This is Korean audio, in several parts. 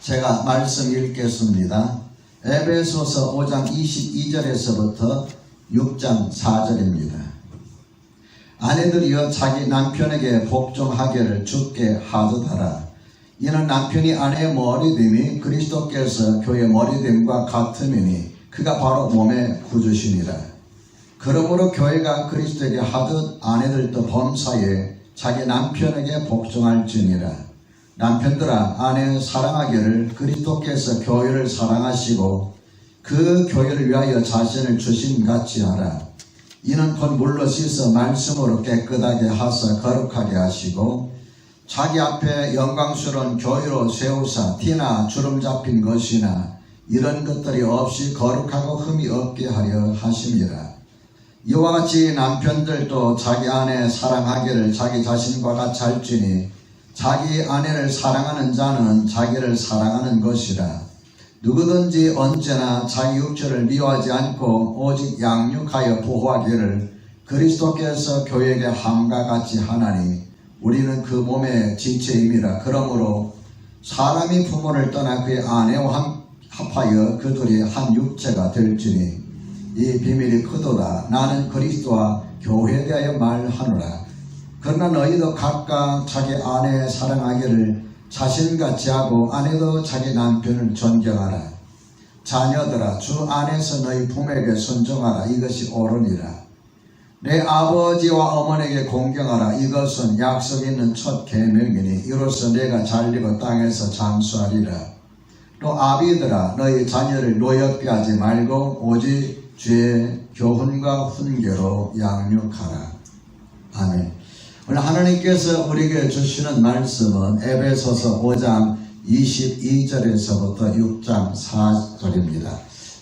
제가 말씀 읽겠습니다. 에베소서 5장 22절에서부터 6장 4절입니다. 아내들이여 자기 남편에게 복종하기를 주께 하듯하라. 이는 남편이 아내의 머리됨이 그리스도께서 교회의 머리됨과 같음이니 그가 바로 몸의 구주시니라. 그러므로 교회가 그리스도에게 하듯 아내들도 범사에 자기 남편에게 복종할지니라. 남편들아 아내 사랑하기를 그리스도께서 교회를 사랑하시고 그 교회를 위하여 자신을 주심같이 하라. 이는 곧 물로 씻어 말씀으로 깨끗하게 하사 거룩하게 하시고 자기 앞에 영광스러운 교회로 세우사 티나 주름 잡힌 것이나 이런 것들이 없이 거룩하고 흠이 없게 하려 하심이라. 이와 같이 남편들도 자기 아내 사랑하기를 자기 자신과 같이 할지니 자기 아내를 사랑하는 자는 자기를 사랑하는 것이라. 누구든지 언제나 자기 육체를 미워하지 않고 오직 양육하여 보호하기를 그리스도께서 교회에게 함과 같이 하나니 우리는 그 몸의 지체임이라. 그러므로 사람이 부모를 떠나 그의 아내와 합하여 그들이 한 육체가 될지니 이 비밀이 크도다. 나는 그리스도와 교회에 대하여 말하노라. 그러나 너희도 각각 자기 아내 사랑하기를 자신같이 하고 아내도 자기 남편을 존경하라. 자녀들아 주 안에서 너희 부모에게 순종하라. 이것이 옳으니라. 내 아버지와 어머니에게 공경하라. 이것은 약속 있는 첫 계명이니 이로써 내가 잘리고 땅에서 장수하리라. 또 아비들아 너희 자녀를 노엽게 하지 말고 오직 주의 교훈과 훈계로 양육하라. 아멘. 오늘 하나님께서 우리에게 주시는 말씀은 에베소서 5장 22절에서부터 6장 4절입니다.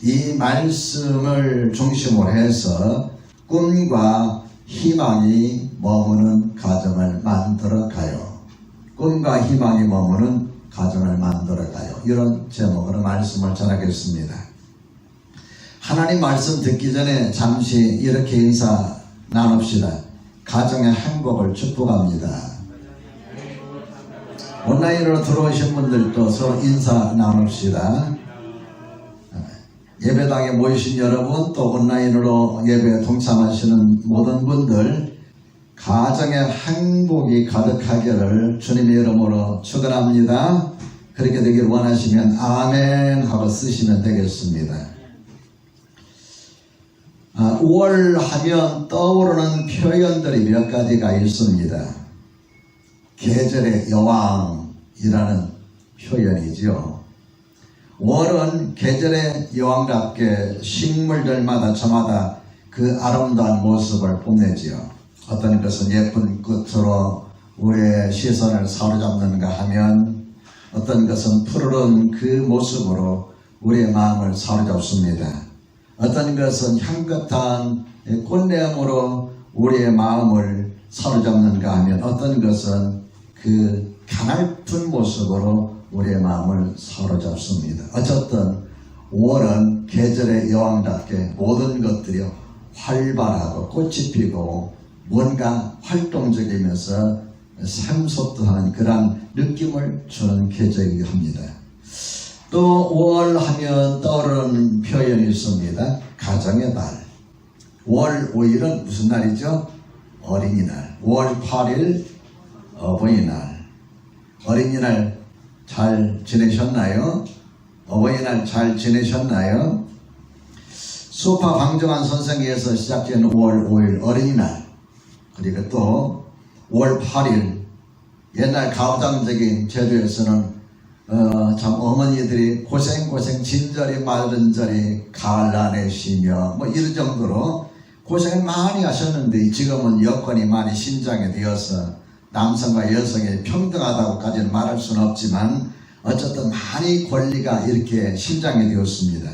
이 말씀을 중심으로 해서 꿈과 희망이 머무는 가정을 만들어가요. 꿈과 희망이 머무는 가정을 만들어가요. 이런 제목으로 말씀을 전하겠습니다. 하나님 말씀 듣기 전에 잠시 이렇게 인사 나눕시다. 가정의 행복을 축복합니다. 온라인으로 들어오신 분들도 서로 인사 나눕시다. 예배당에 모이신 여러분, 또 온라인으로 예배에 동참하시는 모든 분들 가정의 행복이 가득하기를 주님의 이름으로 축원합니다. 그렇게 되길 원하시면 아멘 하고 쓰시면 되겠습니다. 5월 하면 떠오르는 표현들이 몇 가지가 있습니다. 계절의 여왕이라는 표현이죠. 5월은 계절의 여왕답게 식물들마다 저마다 그 아름다운 모습을 뽐내지요. 어떤 것은 예쁜 꽃으로 우리의 시선을 사로잡는가 하면 어떤 것은 푸르른 그 모습으로 우리의 마음을 사로잡습니다. 어떤 것은 향긋한 꽃내음으로 우리의 마음을 사로잡는가 하면 어떤 것은 그 가냘픈 모습으로 우리의 마음을 사로잡습니다. 어쨌든 5월은 계절의 여왕답게 모든 것들이 활발하고 꽃이 피고 뭔가 활동적이면서 샘솟듯한 그런 느낌을 주는 계절이기도 합니다. 또 5월 하면 떠오르는 표현이 있습니다. 가정의 달. 5월 5일은 무슨 날이죠? 어린이날. 5월 8일 어버이날. 어린이날 잘 지내셨나요? 어버이날 잘 지내셨나요? 수파 방정환 선생에서 시작된 5월 5일 어린이날, 그리고 또 5월 8일 옛날 가부장적인 제도에서는 참 어머니들이 고생 진저리 말른저리 갈라내시며 뭐 이런 정도로 고생을 많이 하셨는데 지금은 여건이 많이 신장이 되어서 남성과 여성이 평등하다고까지는 말할 수는 없지만 어쨌든 많이 권리가 이렇게 신장이 되었습니다.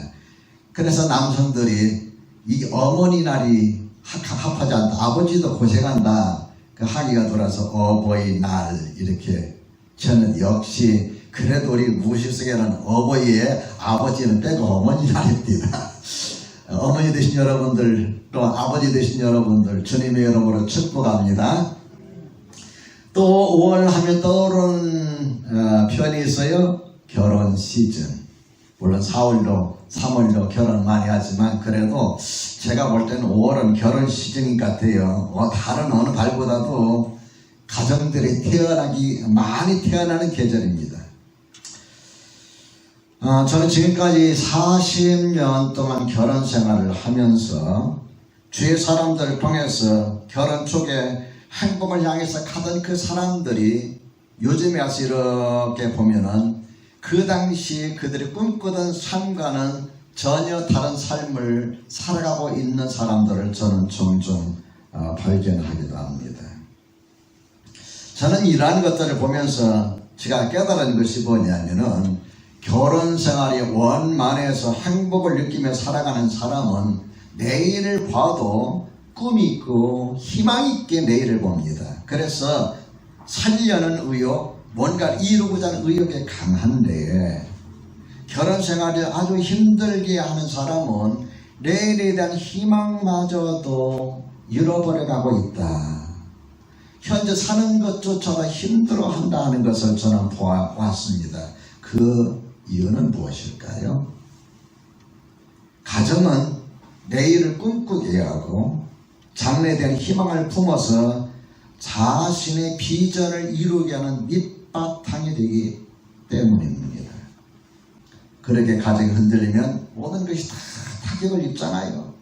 그래서 남성들이 이 어머니 날이 합하지 않다. 아버지도 고생한다. 그 항의가 돌아서 어버이날 이렇게 저는 역시 그래도 우리 무식성에는 어버이의 아버지는 빼고 어머니 날입니다. 어머니 되신 여러분들 또 아버지 되신 여러분들 주님의 이름으로 축복합니다. 또 5월 하면 떠오르는 표현이 있어요. 결혼 시즌. 물론 4월도 3월도 결혼 많이 하지만 그래도 제가 볼 때는 5월은 결혼 시즌인 것 같아요. 다른 어느 달보다도 가정들이 많이 태어나는 계절입니다. 저는 지금까지 40년 동안 결혼 생활을 하면서 주위 사람들을 통해서 결혼 쪽에 행복을 향해서 가던 그 사람들이 요즘에 와서 이렇게 보면은 그 당시 그들이 꿈꾸던 삶과는 전혀 다른 삶을 살아가고 있는 사람들을 저는 종종 발견하기도 합니다. 저는 이러한 것들을 보면서 제가 깨달은 것이 뭐냐면은 결혼 생활이 원만해서 행복을 느끼며 살아가는 사람은 내일을 봐도 꿈이 있고 희망 있게 내일을 봅니다. 그래서 살려는 의욕, 뭔가를 이루고자 하는 의욕이 강한데 결혼 생활을 아주 힘들게 하는 사람은 내일에 대한 희망마저도 잃어버려가고 있다. 현재 사는 것조차도 힘들어한다 하는 것을 저는 보아왔습니다. 그 이유는 무엇일까요? 가정은 내일을 꿈꾸게 하고 장래에 대한 희망을 품어서 자신의 비전을 이루게 하는 밑바탕이 되기 때문입니다. 그렇게 가정이 흔들리면 모든 것이 다 타격을 입잖아요.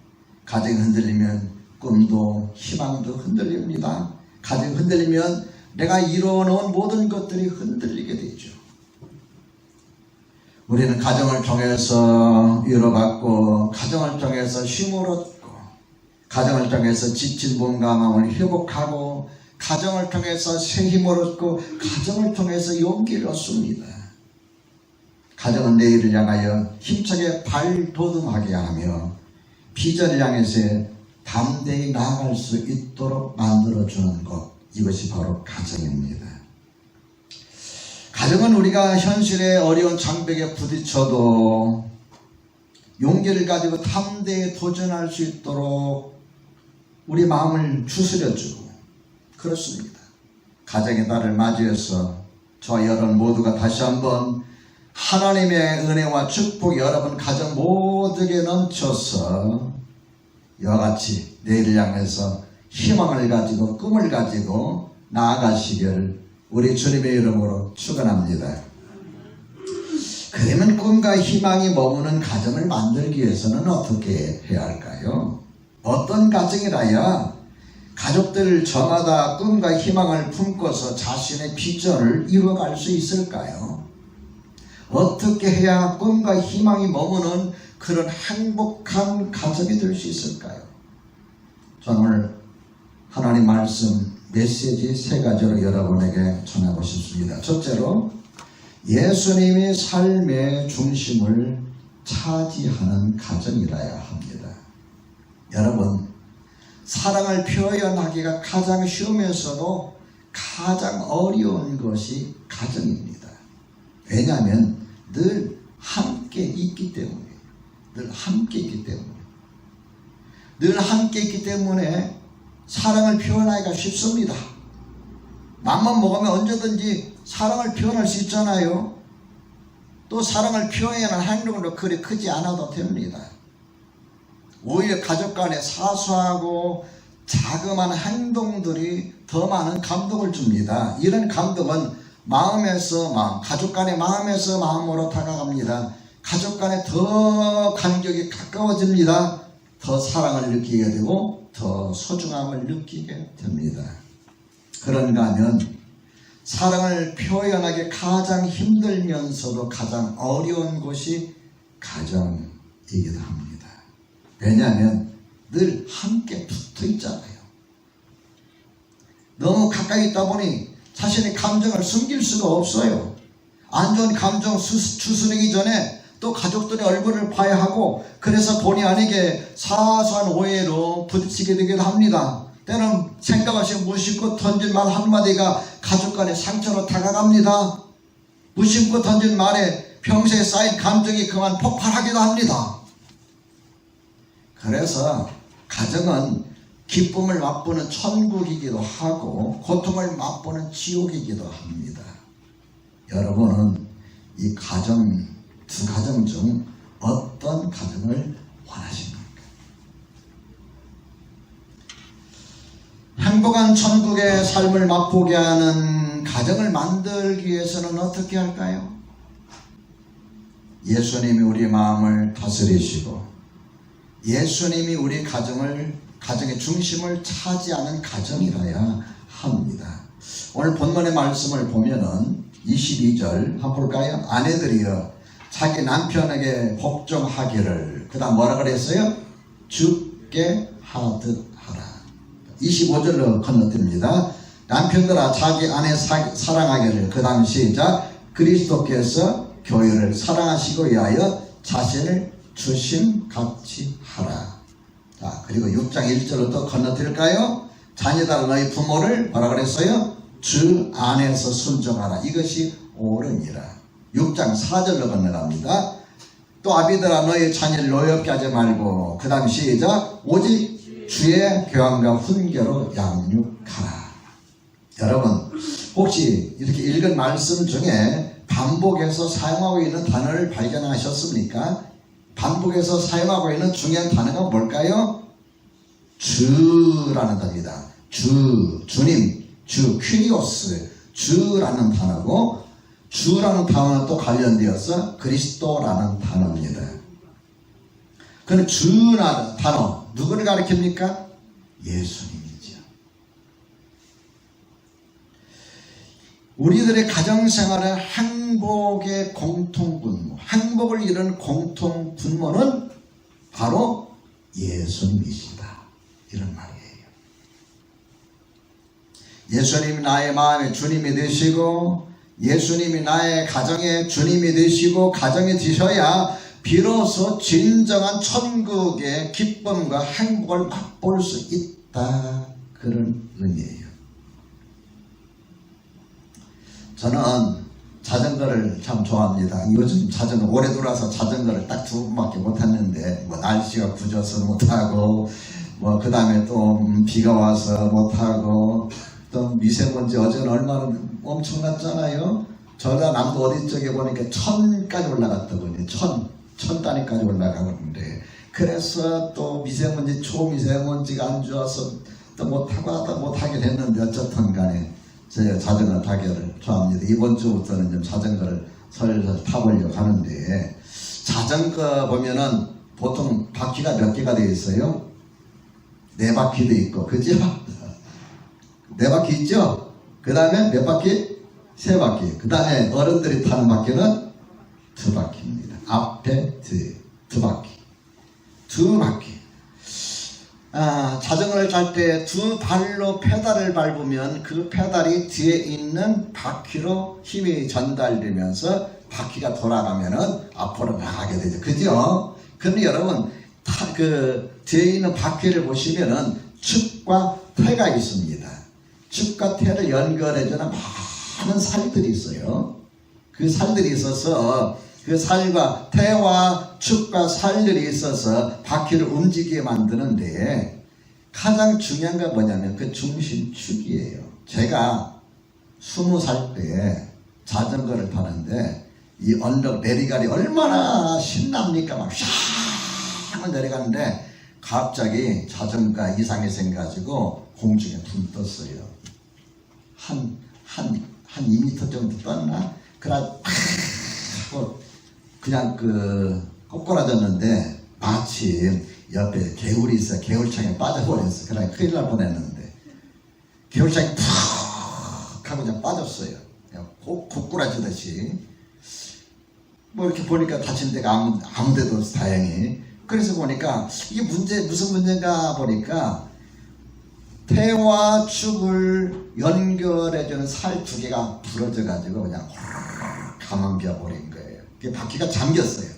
가정이 흔들리면 꿈도 희망도 흔들립니다. 가정이 흔들리면 내가 이뤄놓은 모든 것들이 흔들리게 되죠. 우리는 가정을 통해서 위로받고 가정을 통해서 쉼을 얻고 가정을 통해서 지친 몸과 마음을 회복하고 가정을 통해서 새 힘을 얻고 가정을 통해서 용기를 얻습니다. 가정은 내일을 향하여 힘차게 발돋움하게 하며 비전을 향해서 담대히 나아갈 수 있도록 만들어주는 것, 이것이 바로 가정입니다. 가정은 우리가 현실의 어려운 장벽에 부딪혀도 용기를 가지고 담대히 도전할 수 있도록 우리 마음을 추스려주고 그렇습니다. 가정의 날을 맞이해서 저와 여러분 모두가 다시 한번 하나님의 은혜와 축복이 여러분 가정 모두에게 넘쳐서 이와 같이 내일을 향해서 희망을 가지고 꿈을 가지고 나아가시기를 우리 주님의 이름으로 축원합니다. 그러면 꿈과 희망이 머무는 가정을 만들기 위해서는 어떻게 해야 할까요? 어떤 가정이라야 가족들 저마다 꿈과 희망을 품고서 자신의 비전을 이루어갈 수 있을까요? 어떻게 해야 꿈과 희망이 머무는 그런 행복한 가정이 될 수 있을까요? 저는 오늘 하나님 말씀 메시지 3가지로 여러분에게 전하고 싶습니다. 첫째로 예수님이 삶의 중심을 차지하는 가정이라야 합니다. 여러분, 사랑을 표현하기가 가장 쉬우면서도 가장 어려운 것이 가정입니다. 왜냐하면 늘 함께 있기 때문에 늘 함께 있기 때문에 사랑을 표현하기가 쉽습니다. 맘만 먹으면 언제든지 사랑을 표현할 수 있잖아요. 또 사랑을 표현하는 행동으로 그리 크지 않아도 됩니다. 오히려 가족 간의 사소하고 자그마한 행동들이 더 많은 감동을 줍니다. 이런 감동은 마음에서 마음, 가족 간의 마음에서 마음으로 다가갑니다. 가족 간에 더 간격이 가까워집니다. 더 사랑을 느끼게 되고 더 소중함을 느끼게 됩니다. 그런가 하면 사랑을 표현하기 가장 힘들면서도 가장 어려운 곳이 가정이기도 합니다. 왜냐하면 늘 함께 붙어 있잖아요. 너무 가까이 있다 보니 자신의 감정을 숨길 수가 없어요. 안 좋은 감정 추스르기 전에 또 가족들의 얼굴을 봐야 하고, 그래서 본의 아니게 사소한 오해로 부딪히게 되기도 합니다. 때는 생각 없이 무심코 던진 말 한마디가 가족 간의 상처로 다가갑니다. 무심코 던진 말에 평소에 쌓인 감정이 그만 폭발하기도 합니다. 그래서 가정은 기쁨을 맛보는 천국이기도 하고 고통을 맛보는 지옥이기도 합니다. 여러분은 이 가정, 두 가정 중 어떤 가정을 원하십니까? 행복한 천국의 삶을 맛보게 하는 가정을 만들기 위해서는 어떻게 할까요? 예수님이 우리 마음을 다스리시고 예수님이 우리 가정의 중심을 차지하는 가정이라야 합니다. 오늘 본문의 말씀을 보면은 22절 한번 볼까요? 아내들이여 자기 남편에게 복종하기를, 그 다음 뭐라 그랬어요? 주께 하듯 하라. 25절로 건너뜁니다. 남편들아 자기 아내 사랑하기를, 그 다음 시작. 그리스도께서 교회를 사랑하시고 위하여 자신을 주심같이 하라. 자, 그리고 6장 1절로 또 건너뛸까요? 자녀들아 너희 부모를 뭐라 그랬어요? 주 안에서 순종하라. 이것이 옳으니라. 6장 4절로 건너갑니다. 또 아비들아 너희 자녀를 노엽게 하지 말고, 그 다음 시작. 오직 주의 교훈과 훈계로 양육하라. 여러분 혹시 이렇게 읽은 말씀 중에 반복해서 사용하고 있는 단어를 발견하셨습니까? 반복해서 사용하고 있는 중요한 단어가 뭘까요? 주라는 단어입니다. 주님, 퀴리오스, 주라는 단어고, 주라는 단어는 또 관련되어서 그리스도라는 단어입니다. 그는 주라는 단어 누구를 가리킵니까? 예수님이죠. 우리들의 가정생활의 행복의 공통분모, 행복을 이루는 공통분모는 바로 예수님이시다, 이런 말이에요. 예수님이 나의 마음의 주님이 되시고, 예수님이 나의 가정의 주님이 되시고 가정이 되셔야 비로소 진정한 천국의 기쁨과 행복을 맛볼 수 있다, 그런 의미예요. 저는 자전거를 참 좋아합니다. 요즘 자전거 올해 들어와서 자전거를 딱 2번밖에 못 탔는데, 뭐 날씨가 굳어서 못 타고, 뭐 그 다음에 또 비가 와서 못 타고, 또 미세먼지 어제는 얼마나 엄청났잖아요. 저가 남도 어디 쪽에 보니까 1000까지 올라갔더군요. 1000 단위까지 올라가는데, 그래서 또 미세먼지, 초미세먼지가 안 좋아서 또 못 타고 하다 못 하게 됐는데, 어쨌든 간에 제가 자전거 타기를 좋아합니다. 이번 주부터는 좀 자전거를 설설 타보려고 하는데, 자전거 보면은 보통 바퀴가 몇 개가 되어 있어요? 4바퀴도 있고, 그죠? 4바퀴 있죠? 그 다음에 몇 바퀴? 3바퀴. 그 다음에 어른들이 타는 바퀴는 2바퀴입니다. 앞에 2바퀴. 2바퀴. 자전거를 탈 때 2발로 페달을 밟으면 그 페달이 뒤에 있는 바퀴로 힘이 전달되면서 바퀴가 돌아가면은 앞으로 나가게 되죠. 그죠? 근데 여러분, 뒤에 있는 바퀴를 보시면은 축과 태가 있습니다. 축과 태를 연결해주는 많은 살들이 있어요. 그 살들이 있어서, 그 살과 태와 축과 살들이 있어서 바퀴를 움직이게 만드는데, 가장 중요한 건 뭐냐면 그 중심축이에요. 제가 20살 때 자전거를 타는데, 이 언덕 내리갈이 얼마나 신납니까? 막 샥 내려가는데 갑자기 자전거가 이상하게 생겨가지고 공중에 붕 떴어요. 한 2m 정도 떴나? 그래가지고 하고 그냥 꼬꾸라졌는데, 마침 옆에 개울이 있어. 개울창에 빠져버렸어. 그래 큰일 날 뻔했는데, 개울창에 푹 하고 그냥 빠졌어요. 그냥 고꾸라지듯이. 뭐 이렇게 보니까 다친 데가 아무 데도 없어, 다행히. 그래서 보니까 이게 무슨 문제인가 보니까, 태와 축을 연결해주는 살 2개가 부러져가지고 그냥 가만비어 버린 거예요. 바퀴가 잠겼어요.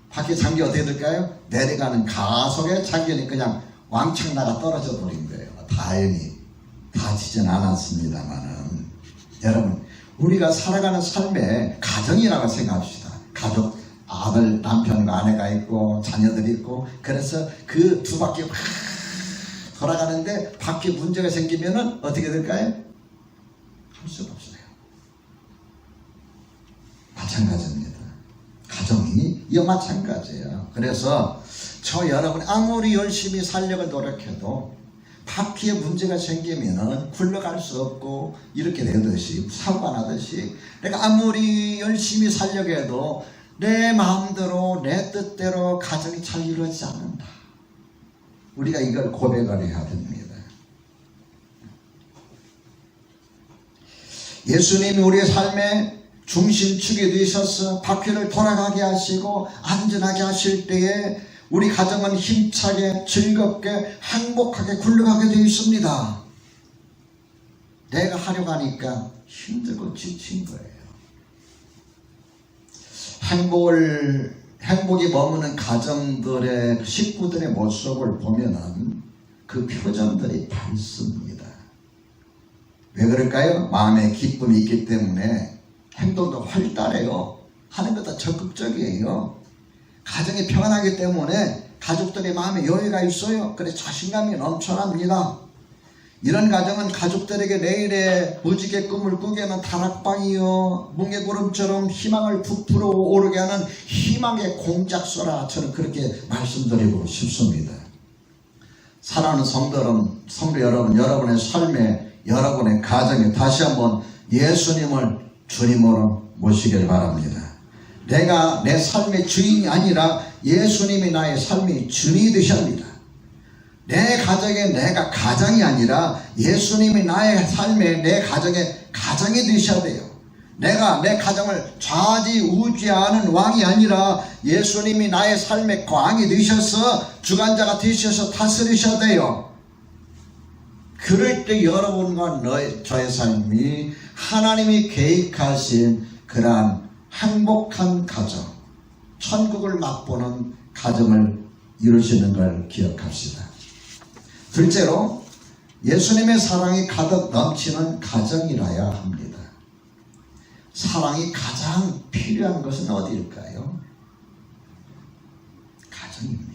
바퀴 잠겨 어떻게 될까요? 내려가는 가속에 잠기니 그냥 왕창 나가 떨어져 버린 거예요. 다행히 다치진 않았습니다만은, 여러분 우리가 살아가는 삶에 가정이라고 생각합시다. 가족, 아들, 남편과 아내가 있고 자녀들이 있고, 그래서 그 2바퀴 확 돌아가는데 바퀴 문제가 생기면은 어떻게 될까요? 할 수가 없어요. 마찬가지입니다. 가정이 이 마찬가지예요. 그래서 저 여러분 아무리 열심히 살려고 노력해도 바퀴에 문제가 생기면은 굴러갈 수 없고 이렇게 되듯이 사고가 나듯이 내가 아무리 열심히 살려고 해도 내 마음대로 내 뜻대로 가정이 잘 이루어지지 않는다. 우리가 이걸 고백을 해야 됩니다. 예수님이 우리의 삶의 중심축이 되셔서 바퀴를 돌아가게 하시고 안전하게 하실 때에 우리 가정은 힘차게 즐겁게 행복하게 굴러가게 되어 있습니다. 내가 하려고 하니까 힘들고 지친 거예요. 행복이 머무는 가정들의 식구들의 모습을 보면은 그 표정들이 밝습니다. 왜 그럴까요? 마음에 기쁨이 있기 때문에 행동도 활달해요. 하는 것도 적극적이에요. 가정이 평안하기 때문에 가족들의 마음에 여유가 있어요. 그래서 자신감이 넘쳐납니다. 이런 가정은 가족들에게 내일의 무지개 꿈을 꾸게 하는 다락방이요 뭉게구름처럼 희망을 부풀어 오르게 하는 희망의 공작소라 저는 그렇게 말씀드리고 싶습니다. 사랑하는 성도 여러분, 여러분의 삶에 여러분의 가정에 다시 한번 예수님을 주님으로 모시길 바랍니다. 내가 내 삶의 주인이 아니라 예수님이 나의 삶의 주인이 되셔야 합니다. 내 가정에 내가 가장이 아니라 예수님이 나의 삶에 내 가정의 가장이 되셔야 돼요. 내가 내 가정을 좌지우지하는 왕이 아니라 예수님이 나의 삶의 왕이 되셔서 주관자가 되셔서 다스리셔야 돼요. 그럴 때 여러분과 저의 삶이 하나님이 계획하신 그러한 행복한 가정, 천국을 맛보는 가정을 이루시는 걸 기억합시다. 둘째로 예수님의 사랑이 가득 넘치는 가정이라야 합니다. 사랑이 가장 필요한 것은 어디일까요? 가정입니다.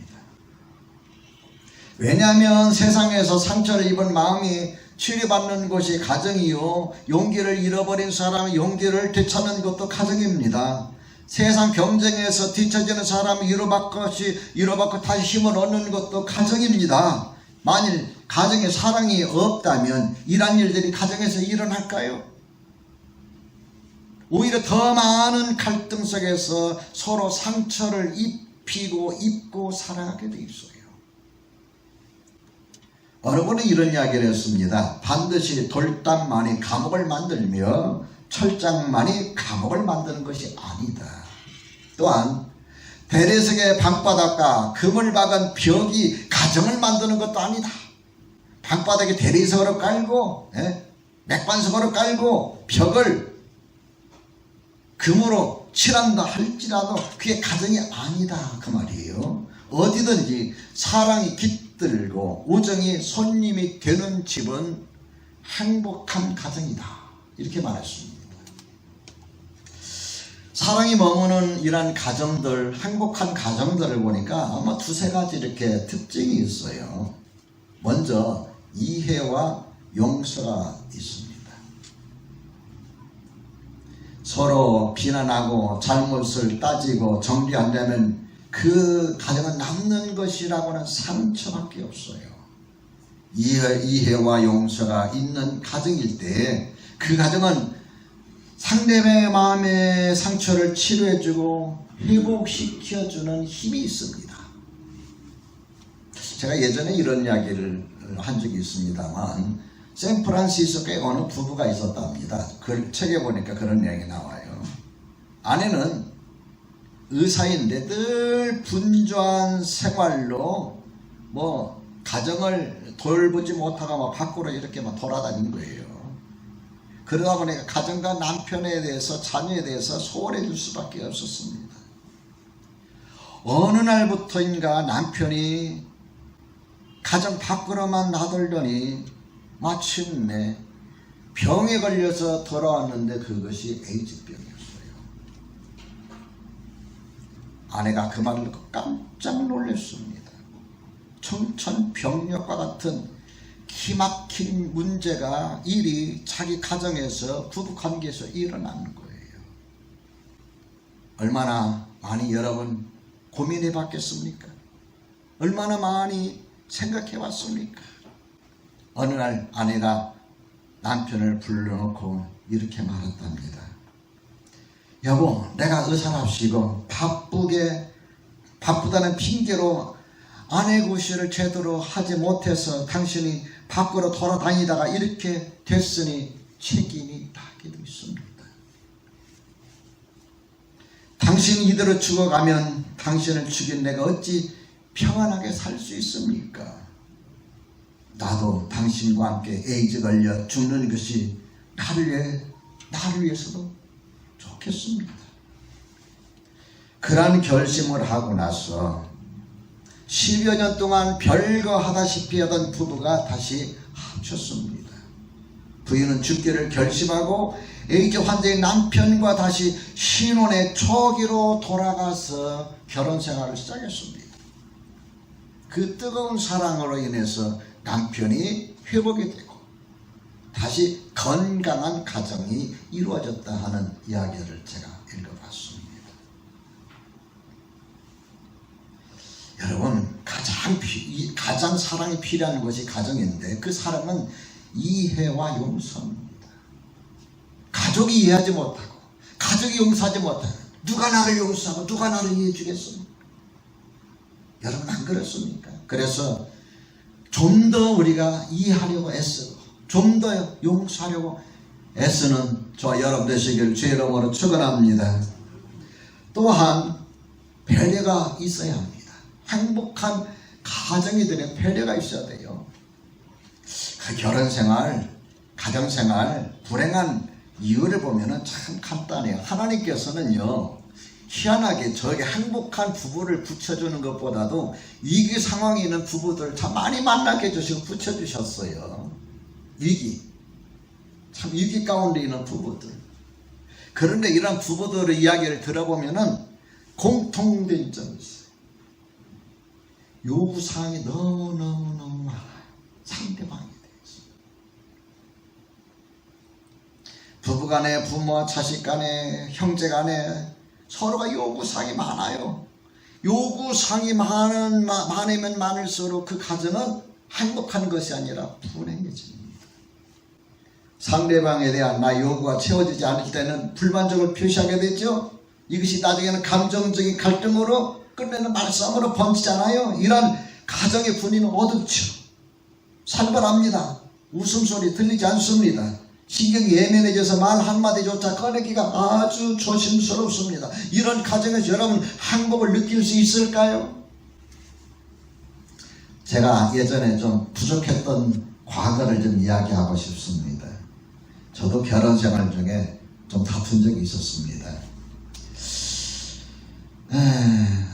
왜냐하면 세상에서 상처를 입은 마음이 치료받는 것이 가정이요 용기를 잃어버린 사람의 용기를 되찾는 것도 가정입니다. 세상 경쟁에서 뒤처지는 사람이 위로받고 다시 힘을 얻는 것도 가정입니다. 만일 가정에 사랑이 없다면 이런 일들이 가정에서 일어날까요? 오히려 더 많은 갈등 속에서 서로 상처를 입고 살아가게 돼 있어요. 어느 분은 이런 이야기를 했습니다. 반드시 돌담만이 감옥을 만들며 철장만이 감옥을 만드는 것이 아니다. 또한 대리석의 방바닥과 금을 박은 벽이 가정을 만드는 것도 아니다. 방바닥에 대리석으로 깔고 맥반석으로 깔고 벽을 금으로 칠한다 할지라도 그게 가정이 아니다 그 말이에요. 어디든지 사랑이 깃들고 우정이 손님이 되는 집은 행복한 가정이다 이렇게 말했습니다. 사랑이 머무는 이런 가정들, 행복한 가정들을 보니까 아마 두세 가지 이렇게 특징이 있어요. 먼저 이해와 용서가 있습니다. 서로 비난하고 잘못을 따지고 정리하려면 그 가정은 남는 것이라고는 상처밖에 없어요. 이해와 용서가 있는 가정일 때 그 가정은 상대방의 마음의 상처를 치료해주고 회복시켜주는 힘이 있습니다. 제가 예전에 이런 이야기를 한 적이 있습니다만 샌프란시스코에 어느 부부가 있었답니다. 그 책에 보니까 그런 이야기 나와요. 아내는 의사인데 늘 분주한 생활로 가정을 돌보지 못하고 밖으로 이렇게 돌아다닌 거예요. 그러다 보니까 가정과 남편에 대해서 자녀에 대해서 소홀해 줄 수밖에 없었습니다. 어느 날부터인가 남편이 가정 밖으로만 나돌더니 마침내 병에 걸려서 돌아왔는데 그것이 에이즈병이었어요. 아내가 그 말을 듣고 깜짝 놀랐습니다. 청천벽력과 같은 기막힌 일이 자기 가정에서 부부관계에서 일어나는 거예요. 얼마나 많이 여러분 고민해 봤겠습니까? 얼마나 많이 생각해 봤습니까? 어느 날 아내가 남편을 불러놓고 이렇게 말했답니다. 여보, 내가 의사랍시고 바쁘다는 핑계로 아내 구실을 제대로 하지 못해서 당신이 밖으로 돌아다니다가 이렇게 됐으니 책임이 나기도 있습니다. 당신이 이대로 죽어가면 당신을 죽인 내가 어찌 평안하게 살 수 있습니까? 나도 당신과 함께 에이즈 걸려 죽는 것이 나를 위해서도 좋겠습니다. 그런 결심을 하고 나서 10여 년 동안 별거 하다시피 하던 부부가 다시 합쳤습니다. 부인은 죽기를 결심하고 에이즈 환자의 남편과 다시 신혼의 초기로 돌아가서 결혼 생활을 시작했습니다. 그 뜨거운 사랑으로 인해서 남편이 회복이 되고 다시 건강한 가정이 이루어졌다 하는 이야기를 제가 읽어봤습니다. 여러분, 가장 사랑이 필요한 것이 가정인데 그 사랑은 이해와 용서입니다. 가족이 이해하지 못하고 가족이 용서하지 못하고 누가 나를 용서하고 누가 나를 이해해 주겠습니까? 여러분, 안 그렇습니까? 그래서 좀 더 우리가 이해하려고 애쓰고 좀 더 용서하려고 애쓰는 저와 여러분 되시길 주의 이름으로 축원합니다. 또한 배려가 있어야 합니다. 행복한 가정이 되는 배려가 있어야 돼요. 그 결혼생활, 가정생활 불행한 이유를 보면 참 간단해요. 하나님께서는요, 희한하게 저에게 행복한 부부를 붙여주는 것보다도 위기 상황에 있는 부부들을 참 많이 만나게 해주시고 붙여주셨어요. 참 위기 가운데 있는 부부들. 그런데 이런 부부들의 이야기를 들어보면은 공통된 점이 있어요. 요구사항이 너무너무 많아요. 상대방에 대해서. 부부간에, 부모와 자식간에, 형제간에 서로가 요구사항이 많아요. 요구사항이 많으면 많을수록 그 가정은 행복한 것이 아니라 불행해집니다. 상대방에 대한 나의 요구가 채워지지 않을 때는 불만족을 표시하게 되죠. 이것이 나중에는 감정적인 갈등으로 끝내는 말싸움으로 번지잖아요. 이런 가정의 분위기는 어둡죠. 살벌합니다. 웃음소리 들리지 않습니다. 신경이 예민해져서 말 한마디조차 꺼내기가 아주 조심스럽습니다. 이런 가정에서 여러분 행복을 느낄 수 있을까요? 제가 예전에 좀 부족했던 과거를 좀 이야기하고 싶습니다. 저도 결혼 생활 중에 좀 다툰 적이 있었습니다.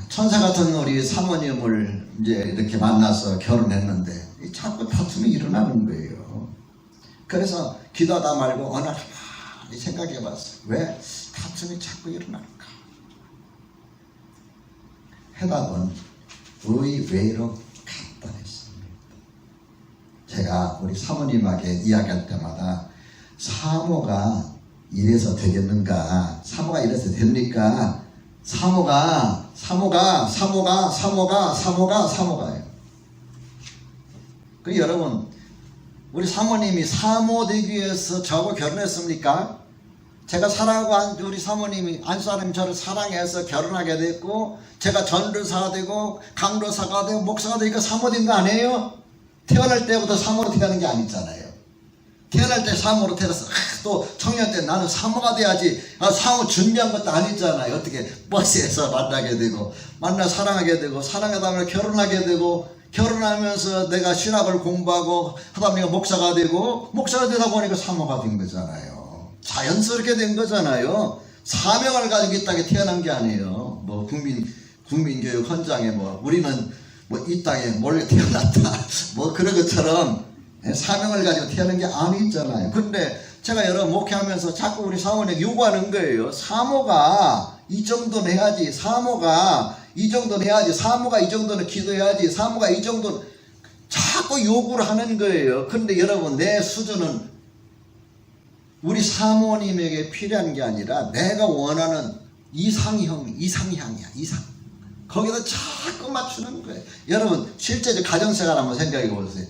천사 같은 우리 사모님을 이제 이렇게 만나서 결혼했는데 자꾸 다툼이 일어나는 거예요. 그래서 기도하다 말고 어느 날 많이 생각해 봤어요. 왜 다툼이 자꾸 일어날까? 해답은 의외로 간단했습니다. 제가 우리 사모님에게 이야기할 때마다 사모가 이래서 되겠는가? 사모가 이래서 됩니까? 사모가예요. 그 여러분, 우리 사모님이 사모되기 위해서 저하고 결혼했습니까? 제가 사랑하고 우리 사모님이 안사람이 저를 사랑해서 결혼하게 됐고 제가 전도사가 되고 강도사가 되고 목사가 되니까 사모된 거 아니에요? 태어날 때부터 사모로 태어난 게 아니잖아요. 태어날 때 사모로 태어나서 또 청년 때 나는 사모가 돼야지 사모 준비한 것도 아니잖아요. 어떻게 버스에서 만나게 되고 만나 사랑하게 되고 사랑하다 보면 결혼하게 되고 결혼하면서 내가 신학을 공부하고 하다 보니까 목사가 되고 목사가 되다 보니까 사모가 된 거잖아요. 자연스럽게 된 거잖아요. 사명을 가지고 이 땅에 태어난 게 아니에요. 뭐 국민교육 헌장에 뭐 우리는 뭐 이 땅에 몰래 태어났다 뭐 그런 것처럼 사명을 가지고 태어난 게 아니잖아요. 근데 제가 여러 목회하면서 자꾸 우리 사모님 요구하는 거예요. 사모가 이 정도는 해야지. 사모가 이 정도는 해야지. 사모가 이 정도는 기도해야지. 사모가 이 정도는 자꾸 요구를 하는 거예요. 근데 여러분 내 수준은 우리 사모님에게 필요한 게 아니라 내가 원하는 이상향이야. 거기다 자꾸 맞추는 거예요. 여러분 실제 가정생활 한번 생각해 보세요.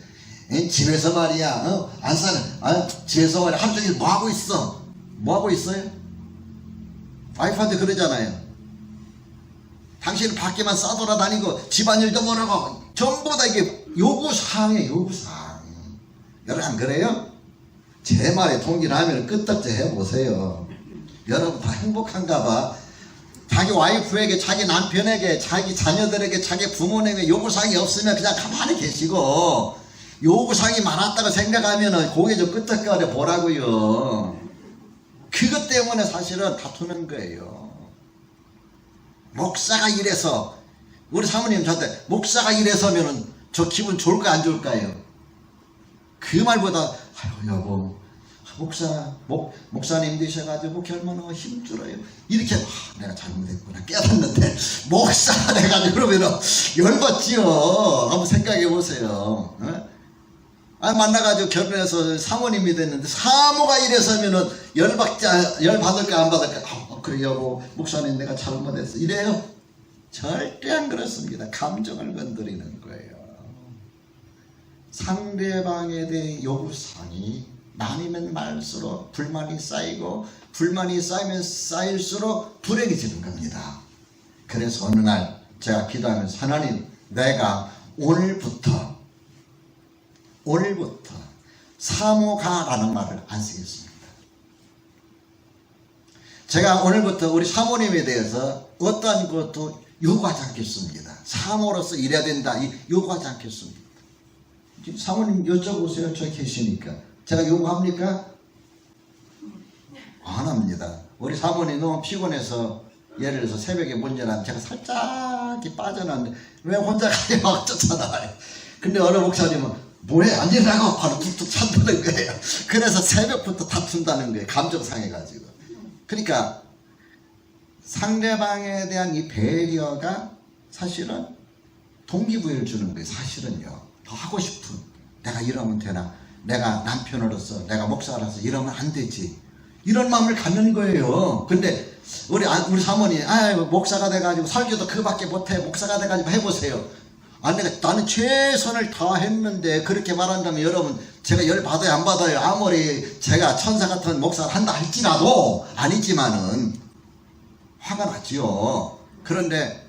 집에서 말이야, 안 사는, 집에서 말이야, 하루 종일 뭐 하고 있어? 뭐 하고 있어요? 와이프한테 그러잖아요. 당신은 밖에만 싸돌아다니고 집안일도 못하고 전부 다 이게 요구사항이에요. 요구사항. 여러분 안 그래요? 제 말에 동의하면 끄떡지 해보세요. 여러분 다 행복한가 봐. 자기 와이프에게, 자기 남편에게, 자기 자녀들에게, 자기 부모님에게 요구사항이 없으면 그냥 가만히 계시고, 요구사항이 많았다고 생각하면은 고개 좀 끄떡거려 보라고요. 그것 때문에 사실은 다투는 거예요. 목사가 이래서, 우리 사모님 저한테 목사가 이래서면은 저 기분 좋을까 안 좋을까요? 그 말보다 아유 여보, 목사님 되셔가지고 목회 얼마나 힘들어요. 이렇게 내가 잘못했구나 깨닫는데 목사가 돼가지고 그러면은 열받지요. 한번 생각해 보세요. 만나가지고 결혼해서 사모님이 됐는데 사모가 이래서면은 열받을까 안 받을까? 그래 여보, 목사님 내가 잘못했어 이래요? 절대 안 그렇습니다. 감정을 건드리는 거예요. 상대방에 대한 요구사항이 많으면 많을수록 불만이 쌓이고, 불만이 쌓이면 쌓일수록 불행해지는 겁니다. 그래서 어느 날 제가 기도하면서 하나님, 내가 오늘부터 사모가라는 말을 안 쓰겠습니다. 제가 오늘부터 우리 사모님에 대해서 어떠한 것도 요구하지 않겠습니다. 사모로서 일해야 된다, 요구하지 않겠습니다. 사모님 여쭤보세요. 저기 계시니까. 제가 요구합니까? 안 합니다. 우리 사모님 너무 피곤해서 예를 들어서 새벽에 문제라면 제가 살짝 빠져나왔는데 왜 혼자 가요? 막 쫓아나와요. 근데 어느 목사님은 뭐해? 안 일어나고 바로 툭툭 찬다는 거예요. 그래서 새벽부터 다툰다는 거예요. 감정 상해가지고. 그러니까 상대방에 대한 이 배려가 사실은 동기부여를 주는 거예요. 사실은요. 더 하고 싶은, 내가 이러면 되나? 내가 남편으로서, 내가 목사로서 이러면 안 되지. 이런 마음을 갖는 거예요. 근데 우리 사모님, 목사가 돼가지고 설교도 그밖에 못해. 목사가 돼가지고 해보세요. 나는 최선을 다했는데 그렇게 말한다면 여러분, 제가 열 받아요 안 받아요? 아무리 제가 천사 같은 목사를 한다 할지라도 아니지만은 화가 나지요. 그런데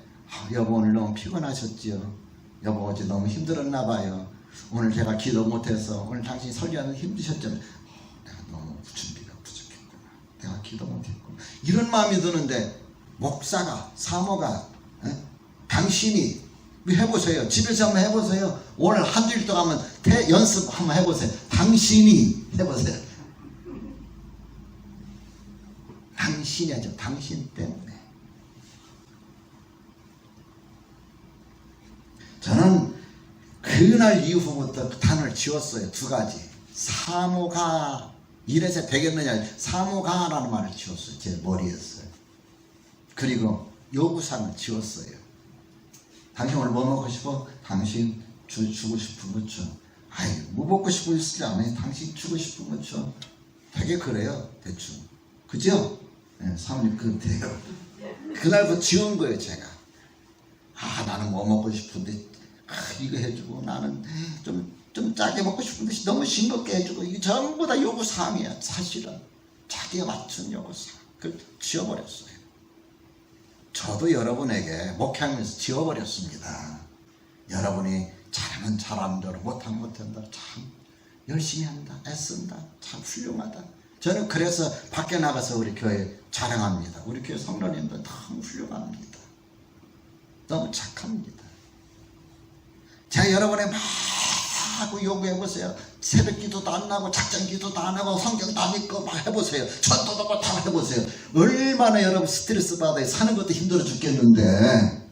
여보 오늘 너무 피곤하셨지요? 여보 어제 너무 힘들었나 봐요. 오늘 제가 기도 못해서 오늘 당신이 설교하는 힘드셨잖아요. 내가 너무 준비가 부족했구나. 내가 기도 못했구나. 이런 마음이 드는데 목사가, 사모가, 당신이 해보세요. 집에서 한번 해보세요. 오늘 한두 일 동안 연습 한번 해보세요. 당신이 해보세요. 당신이 하죠. 당신 때문에. 저는 그날 이후부터 그 단어를 지웠어요. 두 가지. 사모가 이래서 되겠느냐, 사모가라는 말을 지웠어요. 제 머리에서. 그리고 요구사항을 지웠어요. 당신 오늘 뭐 먹고 싶어? 당신 주고 싶은 거 줘. 뭐 먹고 싶은 거 있을지 않아요. 당신 주고 싶은 거 줘. 되게 그래요. 대충. 그죠? 네, 사모님 그래요. 그날부터 지운 거예요. 제가. 나는 뭐 먹고 싶은데 이거 해주고, 나는 좀 짜게 먹고 싶은데 너무 싱겁게 해주고, 이게 전부 다 요구사항이야. 사실은 자기가 맞춘 요구사항. 그걸 지워버렸어요. 저도 여러분에게 목회하면서 지워버렸습니다. 여러분이 잘하면 잘하는 대로, 못하면 못하는 대로 참 열심히 한다, 애쓴다, 참 훌륭하다. 저는 그래서 밖에 나가서 우리 교회 자랑합니다. 우리 교회 성도님들 너무 훌륭합니다. 너무 착합니다. 제가 여러분의 막 요구해보세요. 새벽 기도도 안 나고 작전 기도도 안 하고 성경도 안 읽고 막 해보세요. 전도도 못 하고 해보세요. 얼마나 여러분 스트레스 받아요. 사는 것도 힘들어 죽겠는데,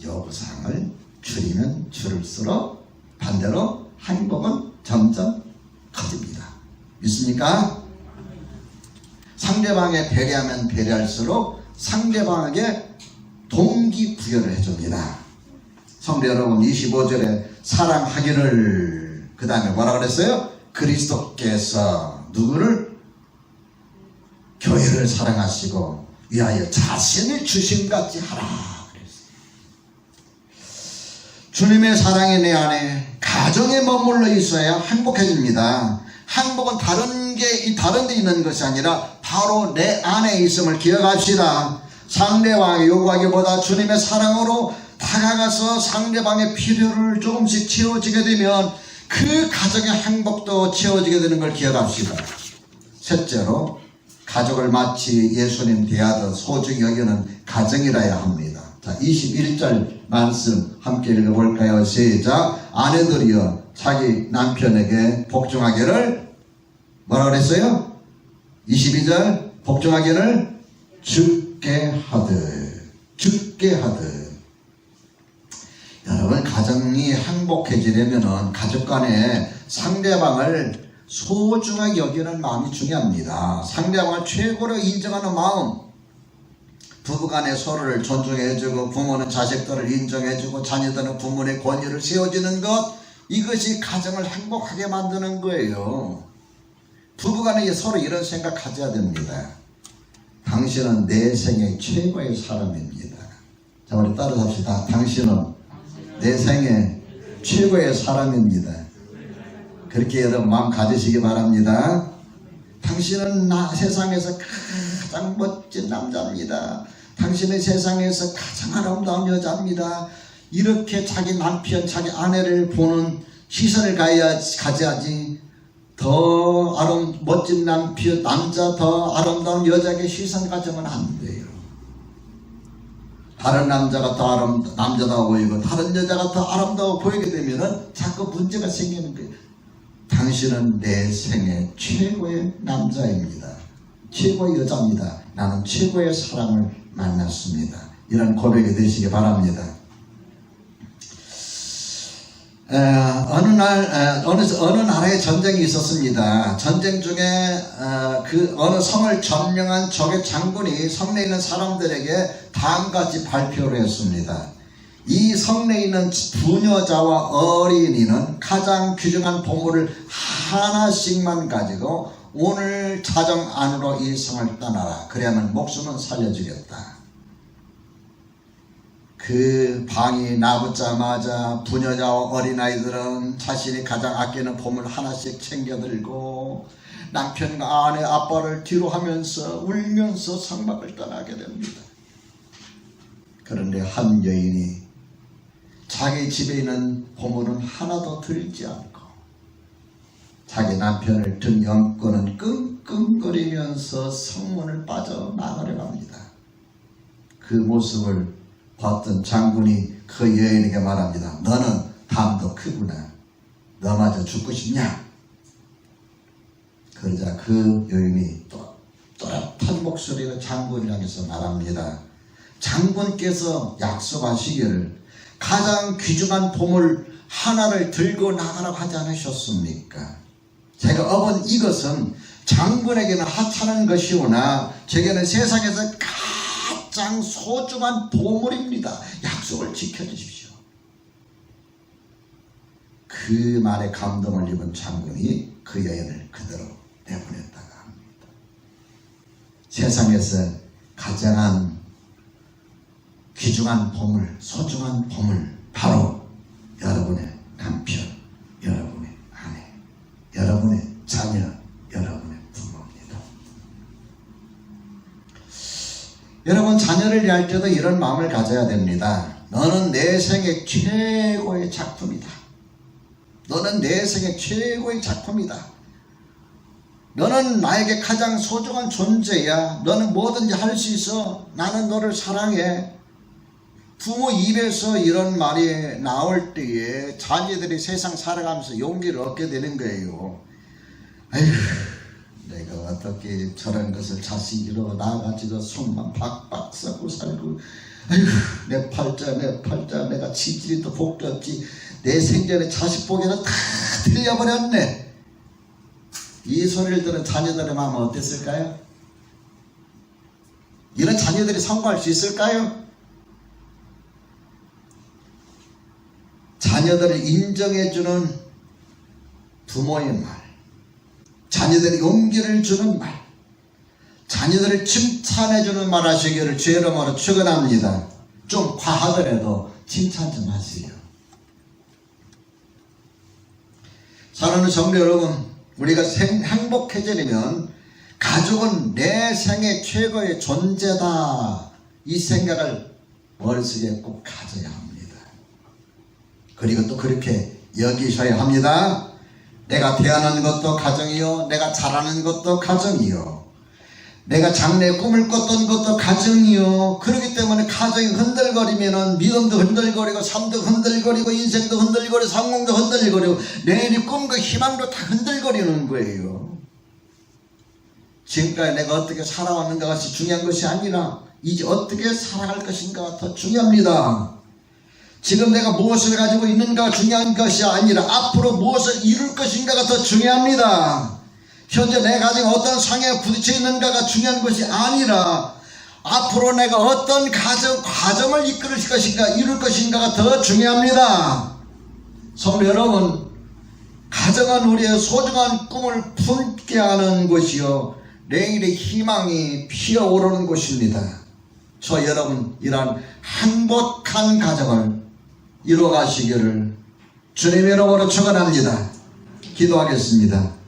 요구사항을 줄이면 줄일수록 반대로 행복은 점점 커집니다. 믿습니까? 상대방에 배려하면 배려할수록 상대방에게 동기부여를 해줍니다. 성도 여러분, 25절에 사랑하기를, 그 다음에 뭐라 그랬어요? 그리스도께서 누구를? 교회를 사랑하시고 위하여 자신을 주심같이 하라 그랬어요. 주님의 사랑이 내 안에 가정에 머물러 있어야 행복해집니다. 행복은 다른 데 있는 것이 아니라 바로 내 안에 있음을 기억합시다. 상대방이 요구하기보다 주님의 사랑으로 다가가서 상대방의 필요를 조금씩 채워지게 되면 그 가정의 행복도 채워지게 되는 걸 기억합시다. 셋째로, 가족을 마치 예수님 대하듯 소중히 여기는 가정이라야 합니다. 자, 21절 말씀 함께 읽어볼까요? 시작. 아내들이여 자기 남편에게 복종하기를 뭐라 그랬어요? 22절 복종하기를 죽게 하듯. 여러분, 가정이 행복해지려면 가족 간에 상대방을 소중하게 여기는 마음이 중요합니다. 상대방을 최고로 인정하는 마음. 부부간에 서로를 존중해주고 부모는 자식들을 인정해주고 자녀들은 부모의 권위를 세워주는 것, 이것이 가정을 행복하게 만드는 거예요. 부부간에 서로 이런 생각 가져야 됩니다. 당신은 내 생애 최고의 사람입니다. 자, 우리 따라서 합시다. 당신은 내 생애 최고의 사람입니다. 그렇게 여러분 마음 가지시기 바랍니다. 당신은 세상에서 가장 멋진 남자입니다. 당신은 세상에서 가장 아름다운 여자입니다. 이렇게 자기 남편, 자기 아내를 보는 시선을 가져야지. 더 멋진 남자, 더 아름다운 여자에게 시선 가져면 안 돼요. 다른 남자가 더 남자다워 보이고 다른 여자가 더 아름다워 보이게 되면은 자꾸 문제가 생기는 거예요. 당신은 내 생애 최고의 남자입니다. 최고의 여자입니다. 나는 최고의 사람을 만났습니다. 이런 고백이 되시기 바랍니다. 어느 나라에 전쟁이 있었습니다. 전쟁 중에 그 어느 성을 점령한 적의 장군이 성내에 있는 사람들에게 다음같이 발표를 했습니다. 이 성내에 있는 부녀자와 어린이는 가장 귀중한 보물을 하나씩만 가지고 오늘 자정 안으로 이 성을 떠나라. 그래야만 목숨은 살려주겠다. 그 방이 나붙자마자 부녀자와 어린아이들은 자신이 가장 아끼는 보물 하나씩 챙겨들고 남편과 아내, 아빠를 뒤로 하면서 울면서 성막을 떠나게 됩니다. 그런데 한 여인이 자기 집에 있는 보물은 하나도 들지 않고 자기 남편을 등 엮고는 끙끙거리면서 성문을 빠져나가려고 합니다. 그 모습을 봤던 장군이 그 여인에게 말합니다. 너는 담도 크구나. 너마저 죽고 싶냐? 그러자 그 여인이 또렷한 목소리로 장군을 향해서 말합니다. 장군께서 약속하시기를 가장 귀중한 보물 하나를 들고 나가라고 하지 않으셨습니까? 제가 얻은 이것은 장군에게는 하찮은 것이오나 제게는 세상에서 가장 소중한 보물입니다. 약속을 지켜주십시오. 그 말에 감동을 입은 장군이 그 여인을 그대로 내보냈다가 합니다. 세상에서 가장 귀중한 보물, 소중한 보물, 바로 여러분의 남편, 여러분의 아내, 여러분의 자녀, 여러분의 부모입니다. 여러분, 자녀를 위할 때도 이런 마음을 가져야 됩니다. 너는 내 생애 최고의 작품이다. 너는 내 생애 최고의 작품이다. 너는 나에게 가장 소중한 존재야. 너는 뭐든지 할 수 있어. 나는 너를 사랑해. 부모 입에서 이런 말이 나올 때에 자녀들이 세상 살아가면서 용기를 얻게 되는 거예요. 아휴, 내가 어떻게 저런 것을 자식으로 나가지고 손만 박박 썩고 살고, 아휴, 내 팔자 내가 치질이 또 복도 없지. 내 생전에 자식 보기에는 다 틀려버렸네. 이 소리를 들은 자녀들의 마음은 어땠을까요? 이런 자녀들이 성공할 수 있을까요? 자녀들을 인정해주는 부모의 말, 자녀들이 용기를 주는 말, 자녀들을 칭찬해주는 말 하시기를 주의 이름으로 축원합니다. 좀 과하더라도 칭찬 좀 하세요. 사랑하는 성도 여러분, 우리가 행복해지려면 가족은 내 생애 최고의 존재다, 이 생각을 머릿속에 꼭 가져야 합니다. 그리고 또 그렇게 여기셔야 합니다. 내가 태어난 것도 가정이요, 내가 자라는 것도 가정이요, 내가 장래 꿈을 꿨던 것도 가정이요. 그렇기 때문에 가정이 흔들거리면은 믿음도 흔들거리고 삶도 흔들거리고 인생도 흔들거리고 성공도 흔들거리고 내일의 꿈과 희망도 다 흔들거리는 거예요. 지금까지 내가 어떻게 살아왔는가가 중요한 것이 아니라 이제 어떻게 살아갈 것인가가 더 중요합니다. 지금 내가 무엇을 가지고 있는가가 중요한 것이 아니라 앞으로 무엇을 이룰 것인가가 더 중요합니다. 현재 내 가정이 어떤 상황에 부딪혀 있는가가 중요한 것이 아니라 앞으로 내가 어떤 과정을 이끌 것인가, 이룰 것인가가 더 중요합니다. 성도 여러분, 가정은 우리의 소중한 꿈을 품게 하는 곳이요, 내일의 희망이 피어오르는 곳입니다. 저 여러분, 이러한 행복한 가정을 이루어가시기를 주님의 이름으로 축원합니다. 기도하겠습니다.